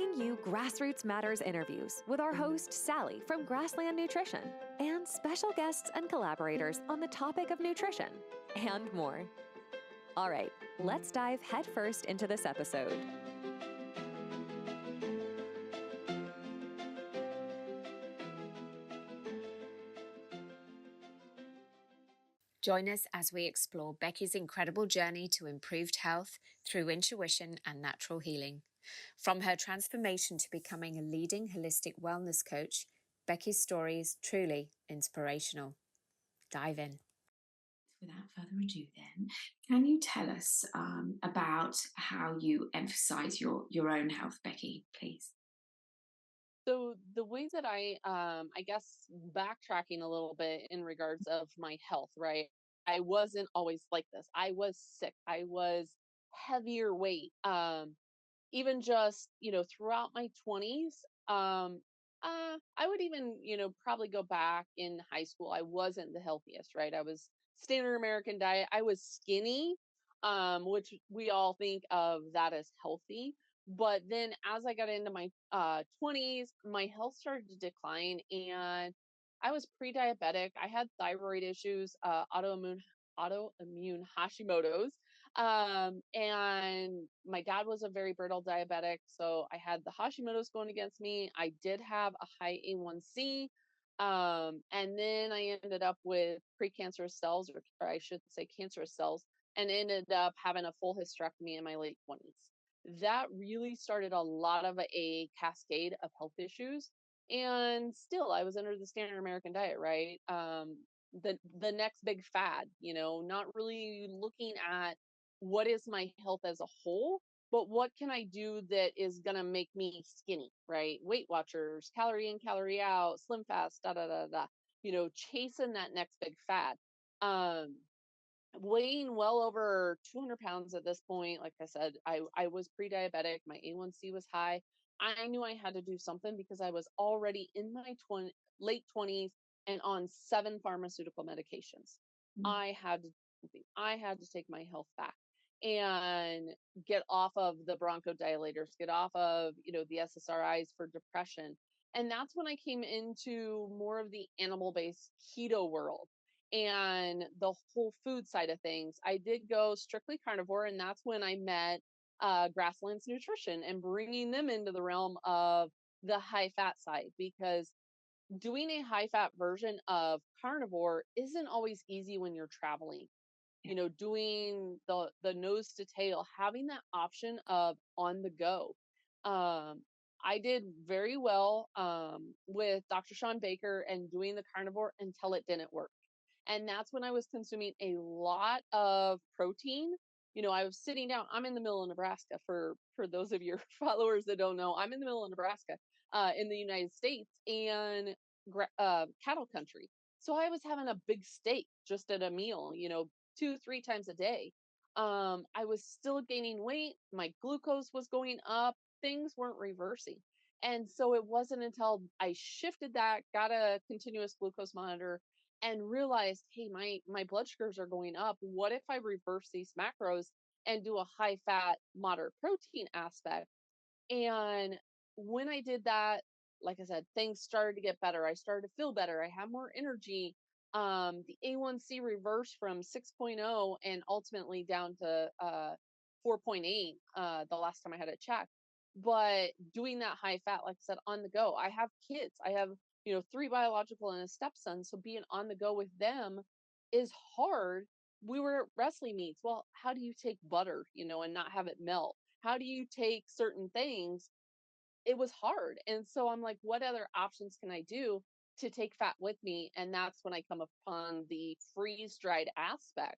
bringing you Grassroots Matters interviews with our host, Sally from Grassland Nutrition, and special guests and collaborators on the topic of nutrition, and more. All right, let's dive headfirst into this episode. Join us as we explore Becky's incredible journey to improved health through intuition and natural healing. From her transformation to becoming a leading holistic wellness coach, Becky's story is truly inspirational. Dive in. Without further ado then, can you tell us about how you emphasize your own health, Becky, please? So the way that I guess backtracking a little bit in regards of my health, right? I wasn't always like this. I was sick. I was heavier weight. Even just, throughout my 20s, I would even, probably go back in high school. I wasn't the healthiest, right? I was standard American diet. I was skinny, which we all think of that as healthy. But then as I got into my 20s, my health started to decline and I was pre-diabetic. I had thyroid issues, autoimmune Hashimotos. And my dad was a very brittle diabetic, so I had the Hashimoto's going against me. I did have a high A1C. And then I ended up with precancerous cells, or I should say cancerous cells, and ended up having a full hysterectomy in my late 20s. That really started a lot of a cascade of health issues. And still, I was under the standard American diet, right? The next big fad, not really looking at what is my health as a whole, but what can I do that is going to make me skinny, right? Weight Watchers, calorie in, calorie out, slim fast, da da da da, chasing that next big fad. Weighing well over 200 pounds at this point. Like I said, I was pre-diabetic. My A1C was high. I knew I had to do something because I was already in my late 20s and on 7 pharmaceutical medications. I had to do something. I had to take my health back and get off of the bronchodilators, get off of, the SSRIs for depression. And that's when I came into more of the animal-based keto world and the whole food side of things. I did go strictly carnivore, and that's when I met Grassland Nutrition and bringing them into the realm of the high fat side, because doing a high fat version of carnivore isn't always easy when you're traveling. Doing the nose to tail, having that option of on the go. I did very well with Dr. Sean Baker and doing the carnivore until it didn't work. And that's when I was consuming a lot of protein. I was sitting down. I'm in the middle of Nebraska. For those of your followers that don't know, I'm in the middle of Nebraska, in the United States, and cattle country. So I was having a big steak just at a meal, 2-3 times a day. I was still gaining weight. My glucose was going up. Things weren't reversing. And so it wasn't until I shifted that, got a continuous glucose monitor, and realized, hey, my blood sugars are going up. What if I reverse these macros and do a high fat, moderate protein aspect? And when I did that, like I said, things started to get better. I started to feel better. I had more energy. The A1C reversed from 6.0 and ultimately down to 4.8 the last time I had it checked. But doing that high fat, like I said, on the go. I have kids. I have 3 biological and a stepson. So being on the go with them is hard. We were at wrestling meets. Well, how do you take butter, and not have it melt? How do you take certain things? It was hard. And so I'm like, what other options can I do to take fat with me? And that's when I come upon the freeze dried aspect.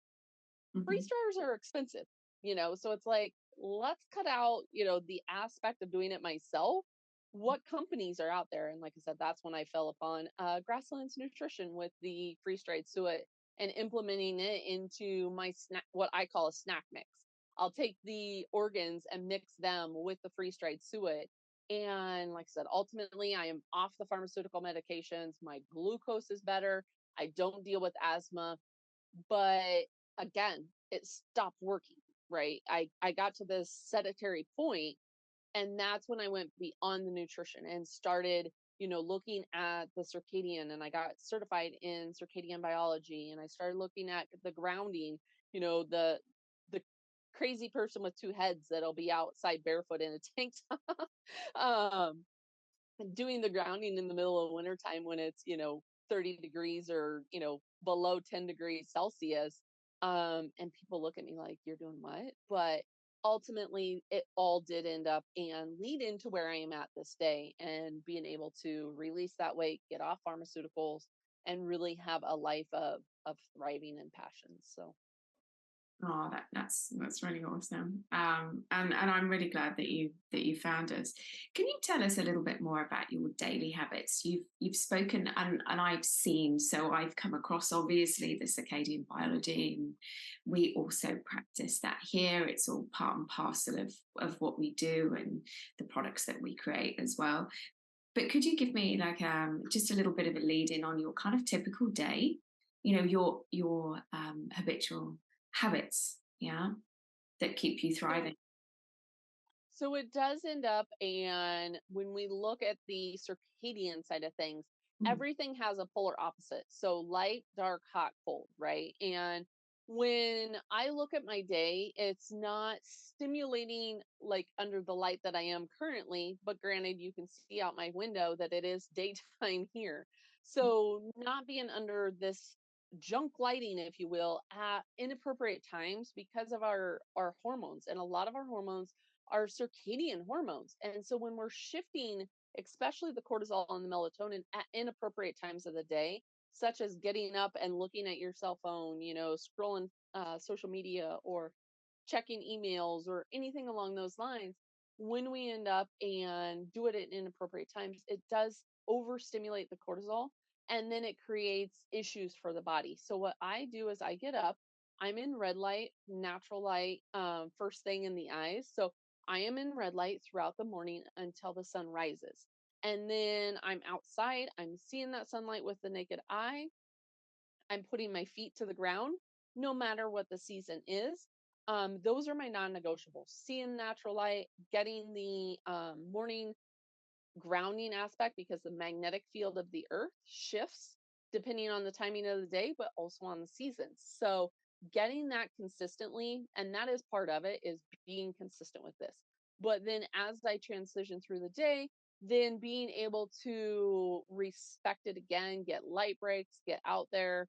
Freeze dryers are expensive, so it's like, let's cut out, the aspect of doing it myself. What companies are out there? And like I said, that's when I fell upon Grasslands Nutrition with the freeze dried suet and implementing it into my snack, what I call a snack mix. I'll take the organs and mix them with the freeze dried suet. And like I said, ultimately, I am off the pharmaceutical medications. My glucose is better. I don't deal with asthma. But again, it stopped working, right? I got to this sedentary point And that's when I went beyond the nutrition and started, looking at the circadian, and I got certified in circadian biology, and I started looking at the grounding, the crazy person with two heads that'll be outside barefoot in a tank top. um Doing the grounding in the middle of wintertime when it's 30 degrees or below 10 degrees Celsius. And people look at me like, you're doing what? But ultimately it all did end up and lead into where I am at this day, and being able to release that weight, get off pharmaceuticals, and really have a life of thriving and passion. So Oh, that's really awesome. And I'm really glad that you found us. Can you tell us a little bit more about your daily habits? You've spoken, and I've seen, so I've come across obviously the circadian biology, and we also practice that here. It's all part and parcel of what we do and the products that we create as well. But could you give me like just a little bit of a lead in on your kind of typical day? Your habitual habits, yeah, that keep you so thriving. So it does end up, and when we look at the circadian side of things, Mm, everything has a polar opposite. So light, dark, hot, cold, right? And when I look at my day, it's not stimulating like under the light that I am currently, but granted, you can see out my window that it is daytime here. So not being under this junk lighting, if you will, at inappropriate times because of our hormones. And a lot of our hormones are circadian hormones. And so when we're shifting, especially the cortisol and the melatonin at inappropriate times of the day, such as getting up and looking at your cell phone, scrolling social media or checking emails or anything along those lines, when we end up and do it at inappropriate times, it does overstimulate the cortisol, and then it creates issues for the body. So what I do is I get up, I'm in red light, natural light, first thing in the eyes. So I am in red light throughout the morning until the sun rises. And then I'm outside, I'm seeing that sunlight with the naked eye. I'm putting my feet to the ground, no matter what the season is. Those are my non negotiables. Seeing natural light, getting the morning grounding aspect, because the magnetic field of the earth shifts depending on the timing of the day, but also on the seasons. So getting that consistently, and that is part of it, is being consistent with this. But then as I transition through the day, then being able to respect it again, get light breaks, get out there,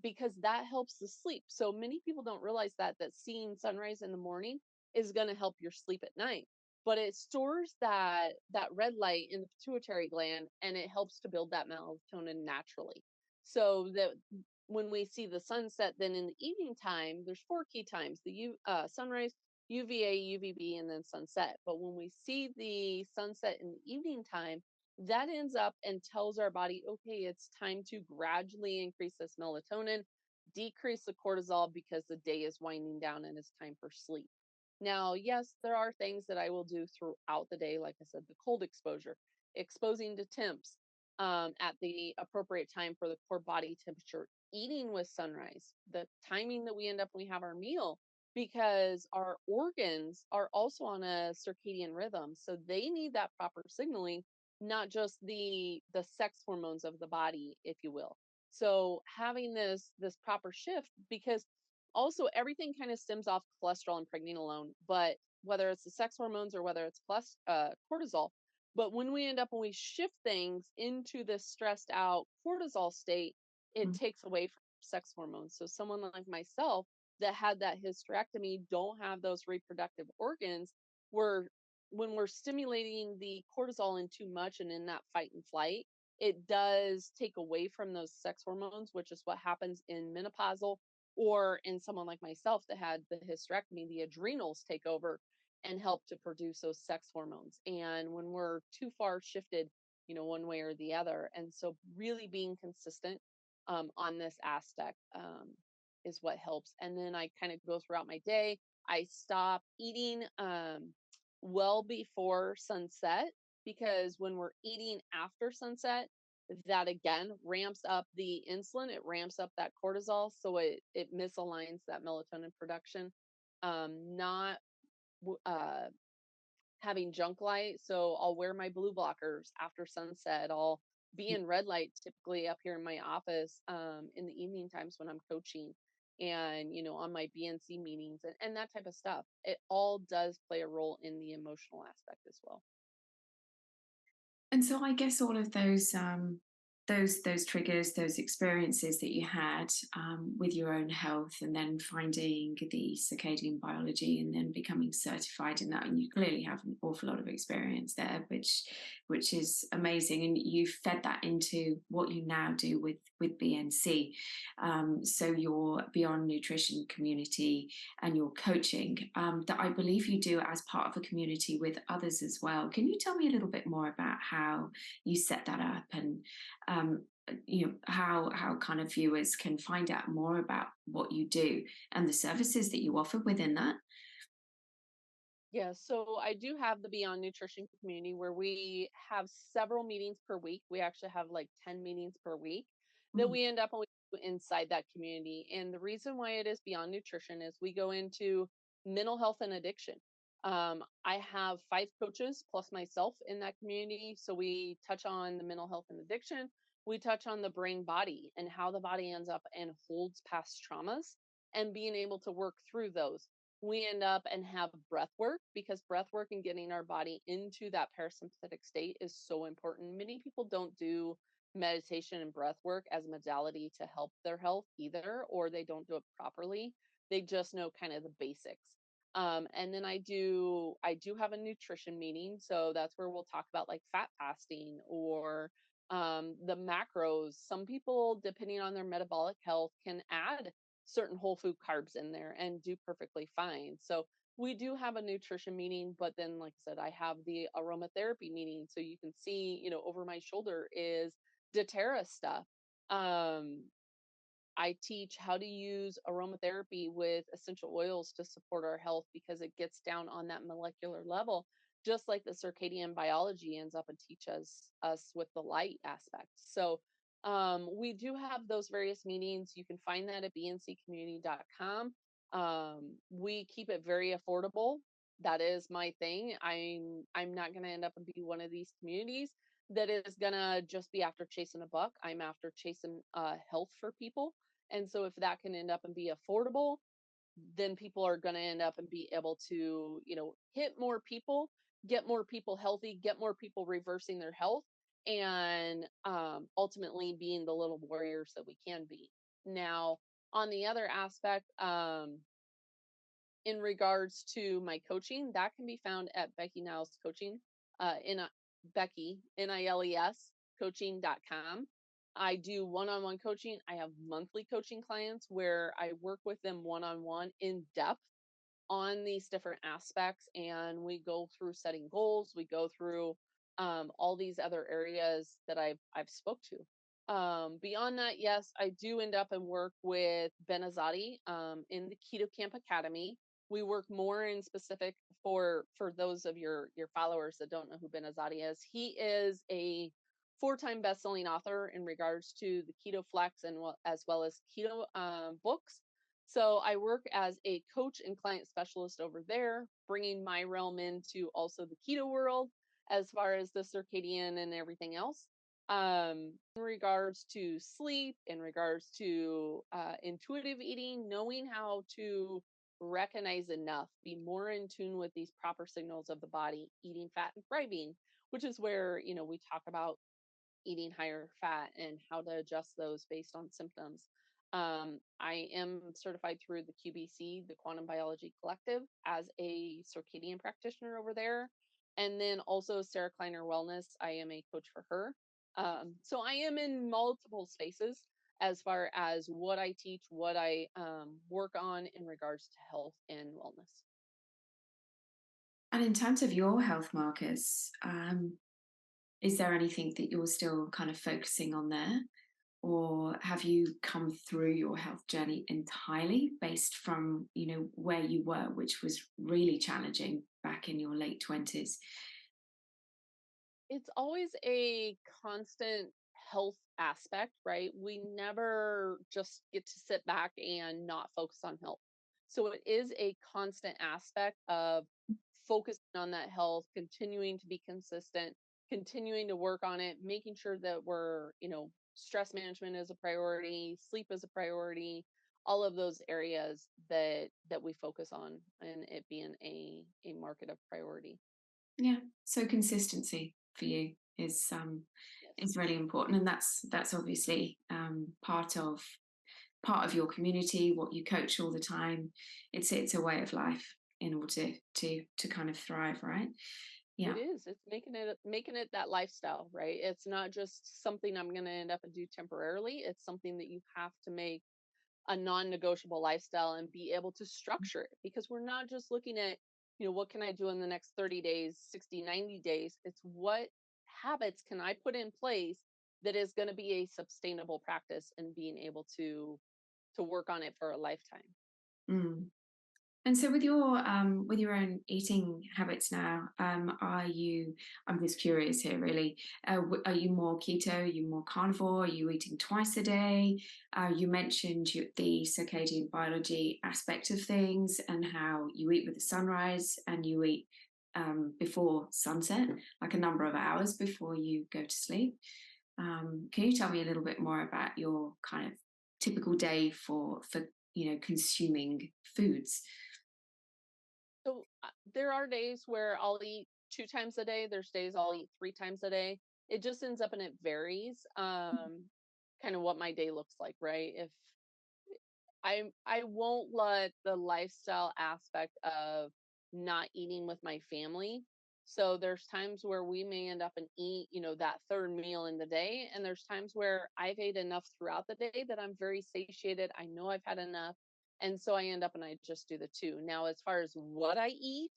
because that helps the sleep. So many people don't realize that seeing sunrise in the morning is going to help your sleep at night, but it stores that red light in the pituitary gland, and it helps to build that melatonin naturally. So that when we see the sunset, then in the evening time, there's four key times: sunrise, UVA, UVB, and then sunset. But when we see the sunset in the evening time, that ends up and tells our body, okay, it's time to gradually increase this melatonin, decrease the cortisol, because the day is winding down and it's time for sleep. Now, yes, there are things that I will do throughout the day. Like I said, the cold exposure, exposing to temps at the appropriate time for the core body temperature, eating with sunrise, the timing that we end up when we have our meal, because our organs are also on a circadian rhythm. So they need that proper signaling, not just the sex hormones of the body, if you will. So having this proper shift, because also everything kind of stems off cholesterol and pregnenolone, but whether it's the sex hormones or whether it's cortisol. But when we shift things into this stressed out cortisol state, it mm, takes away from sex hormones. So someone like myself that had that hysterectomy don't have those reproductive organs, where when we're stimulating the cortisol in too much and in that fight and flight, it does take away from those sex hormones, which is what happens in menopausal, or in someone like myself that had the hysterectomy, the adrenals take over and help to produce those sex hormones. And when we're too far shifted, one way or the other. And so really being consistent on this aspect is what helps. And then I kind of go throughout my day. I stop eating well before sunset, because when we're eating after sunset, that again ramps up the insulin, it ramps up that cortisol, so it misaligns that melatonin production. Not uh having junk light. So I'll wear my blue blockers after sunset. I'll be in red light typically up here in my office in the evening times when I'm coaching and, on my BNC meetings and that type of stuff. It all does play a role in the emotional aspect as well. And so I guess all of those triggers, those experiences that you had with your own health, and then finding the circadian biology, and then becoming certified in that, and you clearly have an awful lot of experience there, which is amazing, and you fed that into what you now do with BNC. So your Beyond Nutrition community and your coaching that I believe you do as part of a community with others as well. Can you tell me a little bit more about how you set that up, and um, how kind of viewers can find out more about what you do and the services that you offer within that? Yeah, so I do have the Beyond Nutrition community where we have several meetings per week. We actually have like 10 meetings per week that Mm, we end up and we do inside that community. And the reason why it is Beyond Nutrition is we go into mental health and addiction. I have 5 coaches plus myself in that community. So we touch on the mental health and addiction. We touch on the brain body and how the body ends up and holds past traumas and being able to work through those. We end up and have breath work because breath work and getting our body into that parasympathetic state is so important. Many people don't do meditation and breath work as a modality to help their health either, or they don't do it properly. They just know kind of the basics. And then I do have a nutrition meeting, so that's where we'll talk about like fat fasting or the macros. Some people, depending on their metabolic health, can add certain whole food carbs in there and do perfectly fine. So we do have a nutrition meeting, but then like I said, I have the aromatherapy meeting. So you can see, over my shoulder is doTERRA stuff. Um, I teach how to use aromatherapy with essential oils to support our health because it gets down on that molecular level, just like the circadian biology ends up and teaches us with the light aspect. So we do have those various meetings. You can find that at bncommunity.com. We keep it very affordable. That is my thing. I'm not going to end up and be one of these communities that is going to just be after chasing a buck. I'm after chasing health for people. And so if that can end up and be affordable, then people are going to end up and be able to, hit more people, get more people healthy, get more people reversing their health, and ultimately being the little warriors that we can be. Now, on the other aspect, in regards to my coaching, that can be found at Becky Niles Coaching, in Becky Niles coaching.com. I do one-on-one coaching. I have monthly coaching clients where I work with them one-on-one in depth on these different aspects, and we go through setting goals. We go through all these other areas that I've spoke to. Beyond that, yes, I do end up and work with Ben Azadi in the Keto Camp Academy. We work more in specific for those of your followers that don't know who Ben Azadi is. He is a 4-time best-selling author in regards to the Keto Flex and as well as keto books. So I work as a coach and client specialist over there, bringing my realm into also the keto world as far as the circadian and everything else. In regards to sleep, in regards to intuitive eating, knowing how to recognize enough, be more in tune with these proper signals of the body, eating fat and thriving, which is where, we talk about eating higher fat and how to adjust those based on symptoms. I am certified through the QBC, the Quantum Biology Collective, as a circadian practitioner over there. And then also Sarah Kleiner Wellness, I am a coach for her. So I am in multiple spaces as far as what I teach, what I work on in regards to health and wellness. And in terms of your health markers, is there anything that you're still kind of focusing on there? Or have you come through your health journey entirely based from, where you were, which was really challenging back in your late 20s? It's always a constant health aspect, right? We never just get to sit back and not focus on health. So it is a constant aspect of focusing on that health, continuing to be consistent, continuing to work on it, making sure that we're, stress management is a priority, sleep is a priority, all of those areas that we focus on, and it being a market of priority. Yeah. So consistency for you Yes. is really important, and that's obviously part of your community, what you coach all the time. It's a way of life in order to kind of thrive, right? It Yeah. is. It's making it that lifestyle, right? It's not just something I'm going to end up and do temporarily. It's something that you have to make a non-negotiable lifestyle and be able to structure it, because we're not just looking at, what can I do in the next 30 days, 60, 90 days. It's what habits can I put in place that is going to be a sustainable practice and being able to work on it for a lifetime. Mm. And so with your own eating habits now, are you? I'm just curious here, really. Are you more keto? Are you more carnivore? Are you eating twice a day? You mentioned the circadian biology aspect of things and how you eat with the sunrise and you eat before sunset, like a number of hours before you go to sleep. Can you tell me a little bit more about your kind of typical day for consuming foods? So there are days where I'll eat 2 times a day. There's days I'll eat 3 times a day. It just ends up and it varies. Kind of what my day looks like, right? If I won't let the lifestyle aspect of not eating with my family. So there's times where we may end up and eat, that third meal in the day. And there's times where I've ate enough throughout the day that I'm very satiated. I know I've had enough. And so I end up and I just do the two. Now, as far as what I eat,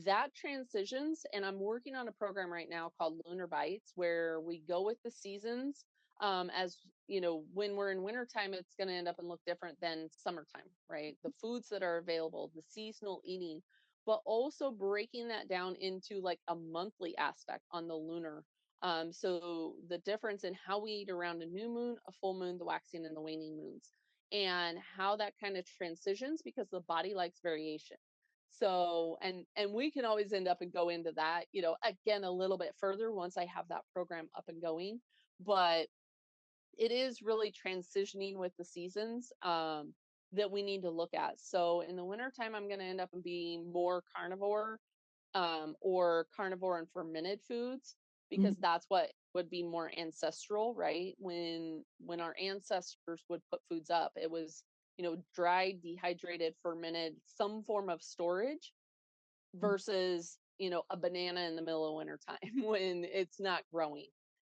that transitions. And I'm working on a program right now called Lunar Bites, where we go with the seasons. As when we're in wintertime, it's going to end up and look different than summertime, right? The foods that are available, the seasonal eating, but also breaking that down into like a monthly aspect on the lunar. So the difference in how we eat around a new moon, a full moon, the waxing and the waning moons, and how that kind of transitions, because the body likes variation. So, and we can always end up and go into that, again, a little bit further once I have that program up and going. But it is really transitioning with the seasons, that we need to look at. So in the wintertime, I'm going to end up and being more carnivore, or carnivore and fermented foods, because Mm. that's what would be more ancestral, right? When our ancestors would put foods up, it was, dried, dehydrated, fermented, some form of storage, versus a banana in the middle of winter time when it's not growing.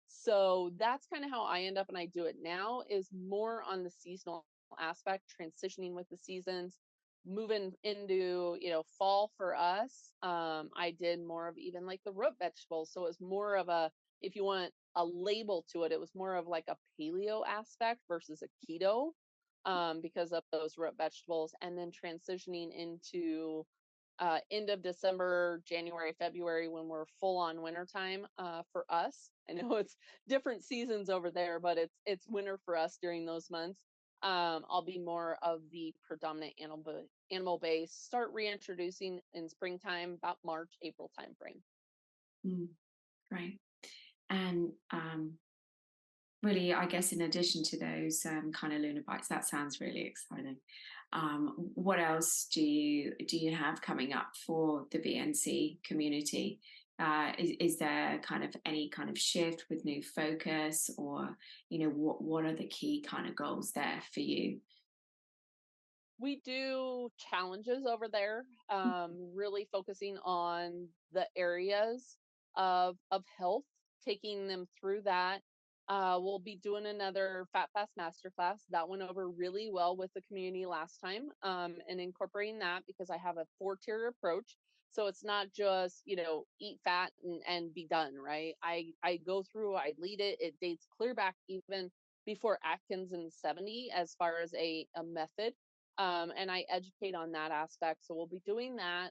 So that's kind of how I end up and I do it now, is more on the seasonal aspect, transitioning with the seasons, moving into fall. For us, I did more of even like the root vegetables, so it was more of a, if you want a label to it, it was more of like a paleo aspect versus a keto, because of those root vegetables. And then transitioning into end of December, January, February, when we're full on wintertime, for us. I know it's different seasons over there, but it's winter for us during those months. I'll be more of the predominant animal base. Start reintroducing in springtime, about March, April timeframe. Mm. Great. And really, I guess in addition to those kind of lunar bites, that sounds really exciting. What else do you have coming up for the BNC community? Is there kind of any kind of shift with new focus, or what are the key kind of goals there for you? We do challenges over there, really focusing on the areas of health, taking them through that. We'll be doing another Fat Fast Masterclass. That went over really well with the community last time, and incorporating that, because I have a 4-tier approach. So it's not just, eat fat and be done, right? I go through, I lead it. It dates clear back even before Atkins in the 70, as far as a method, and I educate on that aspect. So we'll be doing that.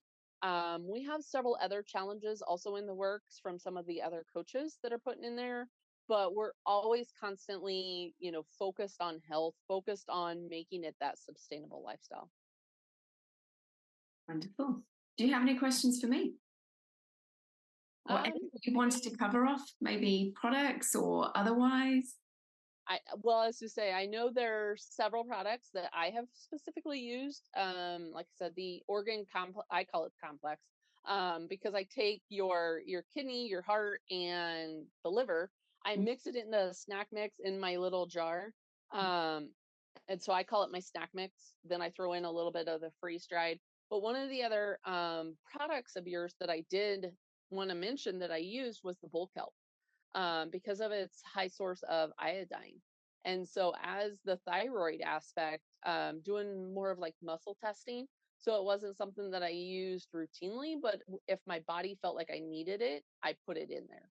We have several other challenges also in the works from some of the other coaches that are putting in there, but we're always constantly, focused on health, focused on making it that sustainable lifestyle. Wonderful. Do you have any questions for me? Or anything you wanted to cover off? Maybe products or otherwise? Well, as to say, I know there are several products that I have specifically used. Like I said, the organ complex, I call it complex, because I take your kidney, your heart, and the liver. I mix it in a snack mix in my little jar. Um, and so I call it my snack mix. Then I throw in a little bit of the freeze dried. But one of the other products of yours that I did want to mention that I used was the bull kelp, because of its high source of iodine. And so, as the thyroid aspect, doing more of like muscle testing. So, it wasn't something that I used routinely, but if my body felt like I needed it, I put it in there.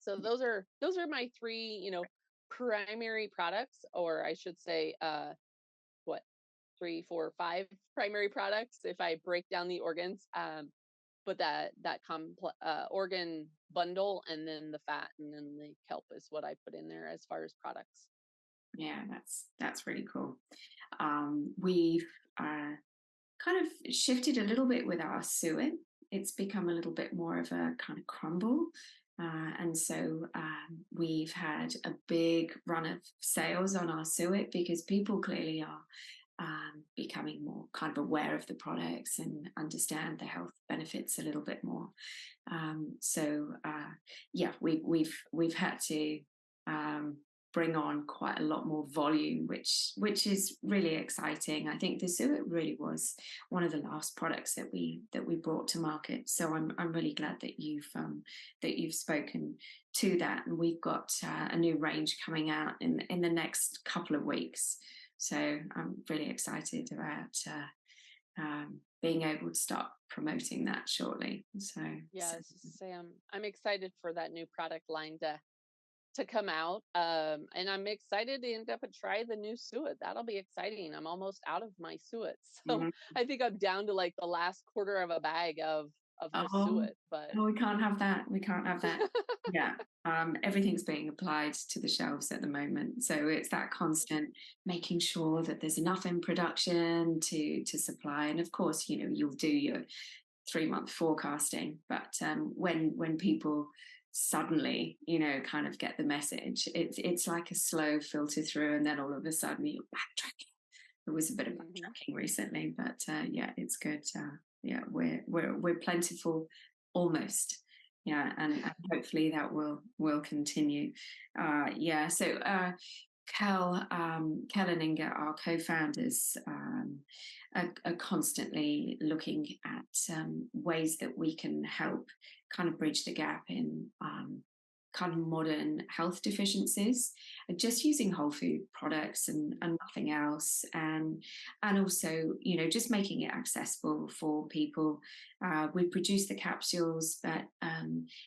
So, those are my three, primary products, or I should say, what, three, four, five primary products if I break down the organs. But that organ bundle, and then the fat, and then the kelp is what I put in there as far as products. Yeah, that's really cool. We've kind of shifted a little bit with our suet. It's become a little bit more of a kind of crumble. And so we've had a big run of sales on our suet because people clearly are becoming more kind of aware of the products and understand the health benefits a little bit more. Yeah, we've had to bring on quite a lot more volume, which is really exciting. I think the suet really was one of the last products that we brought to market. So I'm really glad that you've spoken to that, and we've got a new range coming out in the next couple of weeks. So I'm really excited about being able to start promoting that shortly. Yeah, say I'm excited for that new product line to come out. And I'm excited to end up and try the new suet. That'll be exciting. I'm almost out of my suet. So Mhm. I think I'm down to like the last quarter of a bag of just Oh, suet. But no, we can't have that. We can't have that. Yeah. Everything's being applied to the shelves at the moment. So it's that constant making sure that there's enough in production to supply. And of course, you'll do your 3-month forecasting. But when people suddenly, kind of get the message, it's like a slow filter through, and then all of a sudden you're backtracking. There was a bit of backtracking recently, but yeah, it's good. Yeah, we're plentiful almost. Yeah, and hopefully that will continue. Yeah, so Kel and Inga, our co-founders, are constantly looking at ways that we can help kind of bridge the gap in kind of modern health deficiencies, just using whole food products and nothing else, and also just making it accessible for people. We produce the capsules, but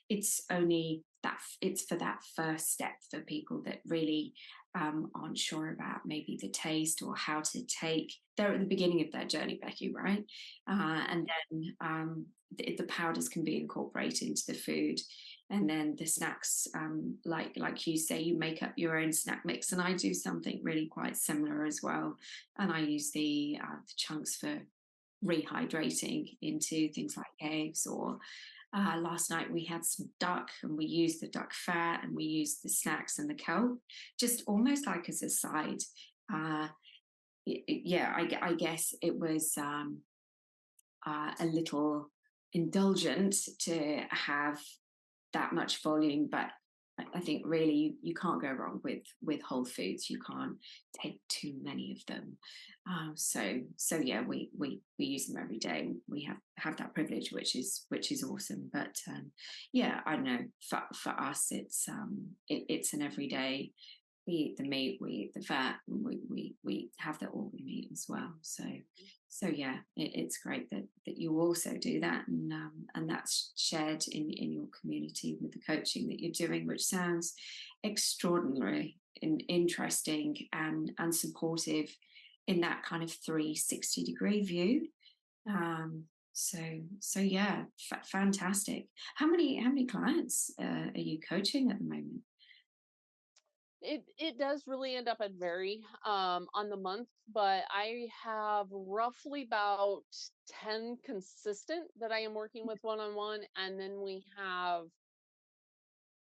it's only that it's for that first step for people that really aren't sure about maybe the taste or how to take. They're at the beginning of their journey, Becky, right? And then the powders can be incorporated into the food, and then the snacks, like you say, you make up your own snack mix, and I do something really quite similar as well. And I use the chunks for rehydrating into things like eggs, or last night we had some duck, and we used the duck fat, and we used the snacks and the kelp, just almost like as a side. Yeah, I guess it was a little indulgent to have that much volume, but I think really you can't go wrong with whole foods. You can't take too many of them. So yeah, we use them every day. We have that privilege, which is awesome. But yeah, I don't know. For us, it's an everyday. We eat the meat, we eat the fat, and we have the organ meat as well. So yeah, it's great that you also do that, and that's shared in your community with the coaching that you're doing, which sounds extraordinary and interesting and supportive in that kind of 360-degree view. So yeah, fantastic. How many clients are you coaching at the moment? It does really end up at vary on the month, but I have roughly about 10 consistent that I am working with one-on-one, and then we have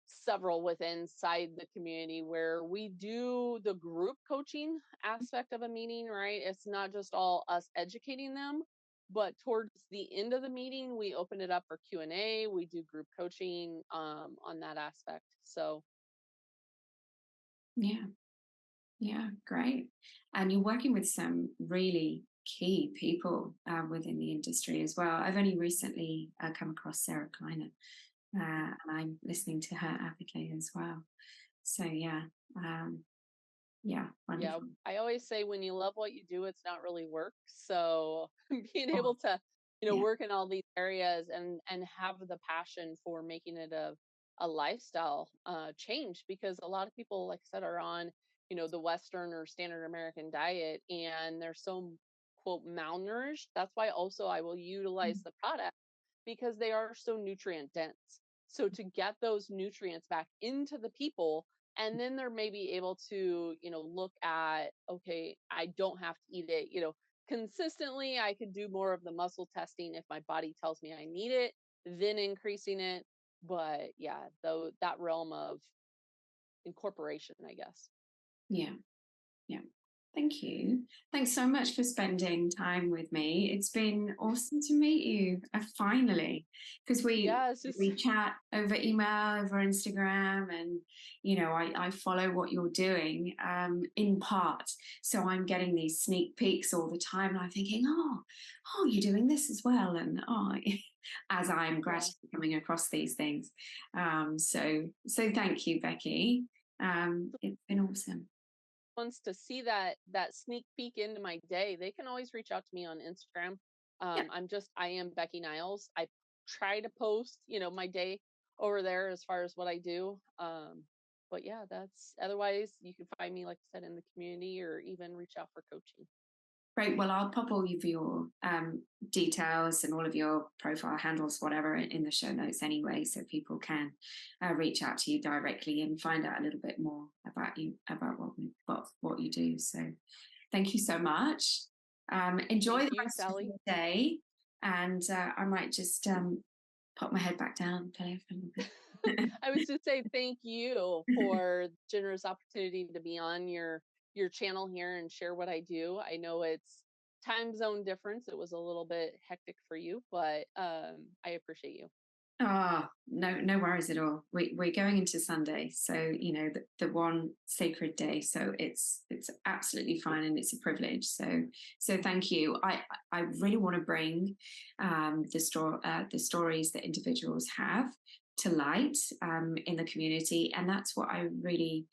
several within inside the community where we do the group coaching aspect of a meeting, right? It's not just all us educating them, but towards the end of the meeting, we open it up for Q&A. We do group coaching on that aspect. So Yeah. Yeah, great. And you're working with some really key people within the industry as well. I've only recently come across Sarah Kleiner, and I'm listening to her advocate as well. So yeah, yeah, yeah, wonderful. I always say when you love what you do, it's not really work. So being Oh, able to, yeah, work in all these areas and have the passion for making it a lifestyle change, because a lot of people, like I said, are on, the Western or standard American diet, and they're so quote malnourished. That's why also I will utilize mm, the product, because they are so nutrient dense. So to get those nutrients back into the people, and then they're maybe able to look at, okay, I don't have to eat it consistently. I could do more of the muscle testing if my body tells me I need it, then increasing it. But yeah, though, that realm of incorporation, I guess. yeah. Yeah. Thank you. Thanks so much for spending time with me. It's been awesome to meet you finally, because we Yeah, it's just we chat over email, over Instagram, and I follow what you're doing in part. So I'm getting these sneak peeks all the time, and I'm thinking, oh, you're doing this as well, and as I'm yeah, gradually coming across these things. So thank you, Becky. It's been awesome. wants to see that sneak peek into my day, they can always reach out to me on Instagram. Yeah. I am Becky Niles. I try to post, my day over there as far as what I do. But yeah, that's otherwise you can find me, like I said, in the community, or even reach out for coaching. Great. Well, I'll pop all of your details and all of your profile handles, whatever, in the show notes anyway, so people can reach out to you directly and find out a little bit more about you, about what you do. So, thank you so much. Enjoy Thank the you, rest of Sally. your day, and I might just pop my head back down and play for a little bit. I was just say thank you for the generous opportunity to be on your channel here and share what I do. I know it's time zone difference. It was a little bit hectic for you, but I appreciate you. No worries at all. We're going into Sunday, so the one sacred day. So it's absolutely fine, and it's a privilege. So thank you. I really want to bring the stories that individuals have to light in the community, and that's what I really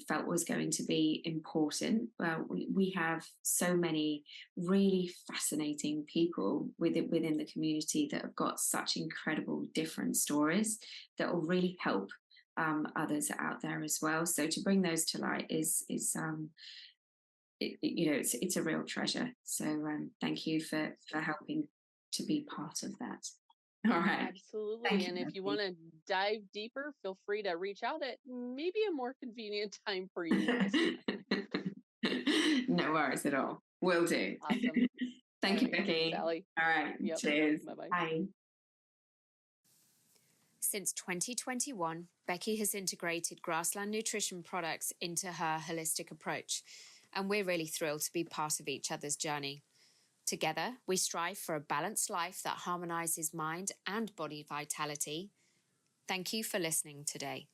felt was going to be important. We have so many really fascinating people within the community that have got such incredible different stories that will really help others out there as well. So to bring those to light is it's a real treasure. So thank you for helping to be part of that. All right. Absolutely. Thank you, And if you Becky. want to dive deeper, feel free to reach out at maybe a more convenient time for you guys. No worries at all. Will do. Awesome. All Thank you, right. Thanks, Becky. Sally. All right. Yep. Cheers. Bye bye. Bye. Since 2021, Becky has integrated Grassland Nutrition products into her holistic approach, and we're really thrilled to be part of each other's journey. Together, we strive for a balanced life that harmonizes mind and body vitality. Thank you for listening today.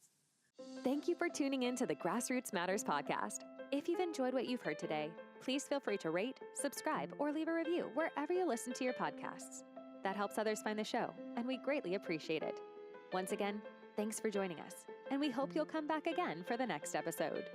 Thank you for tuning in to the Grassroots Matters podcast. If you've enjoyed what you've heard today, please feel free to rate, subscribe, or leave a review wherever you listen to your podcasts. That helps others find the show, and we greatly appreciate it. Once again, thanks for joining us, and we hope you'll come back again for the next episode.